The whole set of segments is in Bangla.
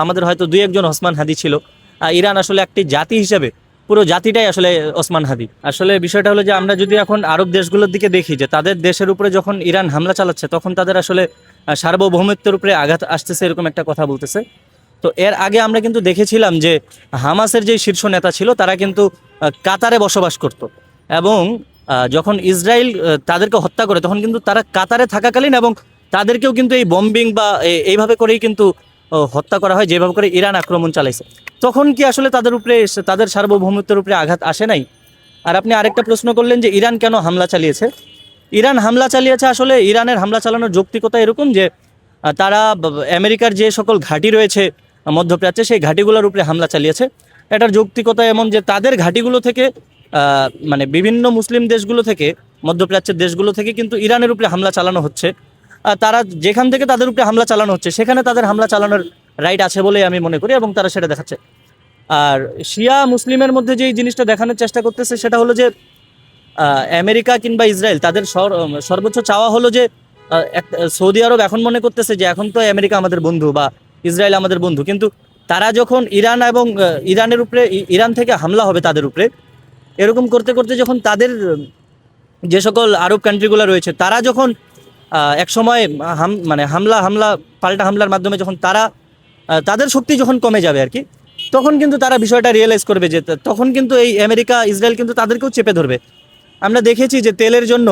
আমাদের হয়তো দুই একজন ওসমান হাদি ছিল। ইরান আসলে একটি জাতি হিসেবে পুরো জাতিটাই আসলে ওসমান হাদি। আসলে বিষয়টা হলো যে আমরা যদি এখন আরব দেশগুলোর দিকে দেখি যে তাদের দেশের উপরে যখন ইরান হামলা চালাচ্ছে তখন তাদের আসলে সার্বভৌমত্বের উপরে আঘাত আসতেছে এরকম একটা কথা বলতেছে। তো এর আগে আমরা কিন্তু দেখেছিলাম যে হামাসের যে শীর্ষ নেতা ছিল তারা কিন্তু কাতারে বসবাস করত এবং যখন ইসরায়েল তাদেরকে হত্যা করে তখন কিন্তু তারা কাতারে থাকাকালীন এবং তাদেরকেও কিন্তু এই বম্বিং বা এইভাবে করেই কিন্তু হত্যা করা হয় যেভাবে করে ইরান আক্রমণ চালাইছে। তখন কি আসলে তাদের উপরে তাদের সার্বভৌমত্বের উপরে আঘাত আসে নাই? আর আপনি আরেকটা প্রশ্ন করলেন যে ইরান কেন হামলা চালিয়েছে। ইরান হামলা চালিয়েছে আসলে ইরানের হামলা চালানোর যৌক্তিকতা এরকম যে তারা আমেরিকার যে সকল ঘাঁটি রয়েছে মধ্যপ্রাচ্যে সেই ঘাঁটিগুলোর উপরে হামলা চালিয়েছে। এটার যৌক্তিকতা এমন যে তাদের ঘাঁটিগুলো থেকে মানে বিভিন্ন মুসলিম দেশগুলো থেকে মধ্যপ্রাচ্যের দেশগুলো থেকে কিন্তু ইরানের উপরে হামলা চালানো হচ্ছে। তারা যেখান থেকে তাদের উপরে হামলা চালানো হচ্ছে সেখানে তাদের হামলা চালানোর রাইট আছে বলে আমি মনে করি এবং তারা সেটা দেখাচ্ছে। আর শিয়া মুসলিমের মধ্যে যেই জিনিসটা দেখানোর চেষ্টা করতেছে সেটা হলো যে আমেরিকা কিংবা ইসরায়েল তাদের সর্বোচ্চ চাওয়া হলো যে সৌদি আরব এখন মনে করতেছে যে এখন তো আমেরিকা আমাদের বন্ধু বা ইসরায়েল আমাদের বন্ধু, কিন্তু তারা যখন ইরান এবং ইরানের উপরে ইরান থেকে হামলা হবে তাদের উপরে, এরকম করতে করতে যখন তাদের যে সকল আরব কান্ট্রিগুলো রয়েছে তারা যখন এক সময় মানে হামলা হামলা পাল্টা হামলার মাধ্যমে যখন তারা তাদের শক্তি যখন কমে যাবে আর কি, তখন কিন্তু তারা বিষয়টা রিয়েলাইজ করবে যে তখন কিন্তু এই আমেরিকা ইসরায়েল কিন্তু তাদেরকেও চেপে ধরবে। আমরা দেখেছি যে তেলের জন্য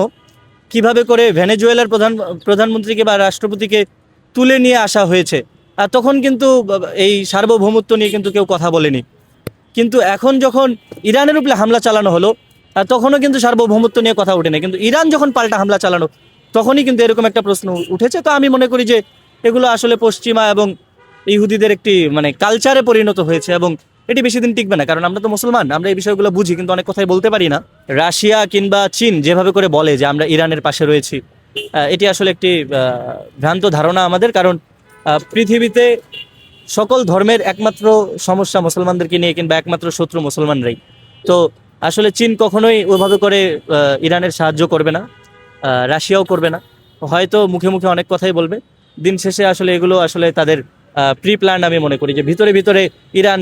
কিভাবে করে ভেনেজুয়েলার প্রধানমন্ত্রীকে বা রাষ্ট্রপতিকে তুলে নিয়ে আসা হয়েছে, আর তখন কিন্তু এই সার্বভৌমত্ব নিয়ে কিন্তু কেউ কথা বলেনি। কিন্তু এখন যখন ইরানের উপরে হামলা চালানো হলো তখনও কিন্তু সার্বভৌমত্ব নিয়ে কথা ওঠে না, কিন্তু ইরান যখন পাল্টা হামলা চালানো তখনই কিন্তু এরকম একটা প্রশ্ন উঠেছে। তো আমি মনে করি যে এগুলো আসলে পশ্চিমা এবং ইহুদিদের একটি মানে কালচারে পরিণত হয়েছে এবং এটি বেশি দিন টিকবে না, কারণ আমরা তো মুসলমান, আমরা এই বিষয়গুলো বুঝি কিন্তু অনেক কথাই বলতে পারি না। রাশিয়া কিংবা চীন যেভাবে করে বলে যে আমরা ইরানের পাশে রয়েছি, এটি আসলে একটি ভ্রান্ত ধারণা আমাদের, কারণ পৃথিবীতে সকল ধর্মের একমাত্র সমস্যা মুসলমানদেরকে নিয়ে কিংবা একমাত্র শত্রু মুসলমানরাই। তো আসলে চীন কখনোই ওইভাবে করে ইরানের সাহায্য করবে না, রাশিয়াও করবে না। হয়তো মুখে মুখে অনেক কথাই বলবে, দিন শেষে আসলে এগুলো আসলে তাদের প্রি প্ল্যান। আমি মনে করি যে ভিতরে ভিতরে ইরান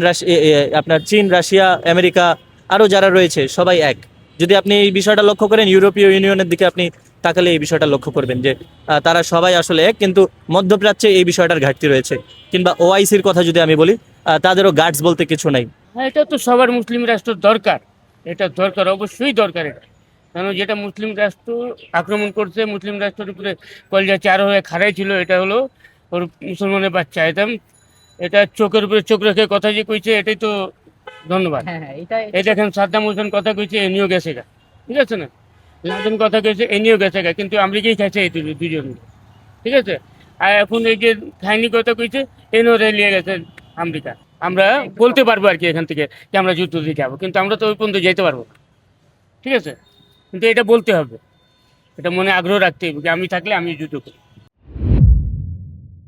আপনার চীন, রাশিয়া, আমেরিকা আরও যারা রয়েছে সবাই এক। যদি আপনি এই বিষয়টা লক্ষ্য করেন ইউরোপীয় ইউনিয়নের দিকে আপনি তাকালে এই বিষয়টা লক্ষ্য করবেন যে তারা সবাই আসলে এক, কিন্তু মধ্যপ্রাচ্যে এই বিষয়টার ঘাটতি রয়েছে। কিংবা ওআইসির কথা যদি আমি বলি, তাদেরও গার্ডস বলতে কিছু নাই। হ্যাঁ, এটা তো সবার মুসলিম রাষ্ট্র দরকার, এটা দরকার, অবশ্যই দরকার এটা। কারণ যেটা মুসলিম রাষ্ট্র আক্রমণ করছে, মুসলিম রাষ্ট্রের উপরে কলজা চার হয়ে খাড়াই ছিল, এটা হলো ওর মুসলমানের বাচ্চা। এটা চোখের উপরে চোখ রেখে কথা যে কইছে, এটাই তো ধন্যবাদ। হ্যাঁ হ্যাঁ এই দেখেন সাদ্দাম হোসেন কথা কইছে, এ নিয়েও গেছে গা, ঠিক আছে না? লাদেন কথা কইছে, এ নিয়েও গেছে গা, কিন্তু আমেরিকাই খাইছে এই দুজন, ঠিক আছে? আর এখন এই যে খাইনি কথা কইছে, এনেও রেলিয়ে গেছে আমেরিকা। আমরা বলতে পারবো আর কি এখান থেকে যে আমরা যুদ্ধ দিয়ে যাবো, কিন্তু আমরা তো ওই পর্যন্ত যেতে পারবো না, ঠিক আছে? কিন্তু এটা বলতে হবে, এটা মনে আগ্রহ রাখতে হবে যে আমি থাকলে আমি যুদ্ধ করি।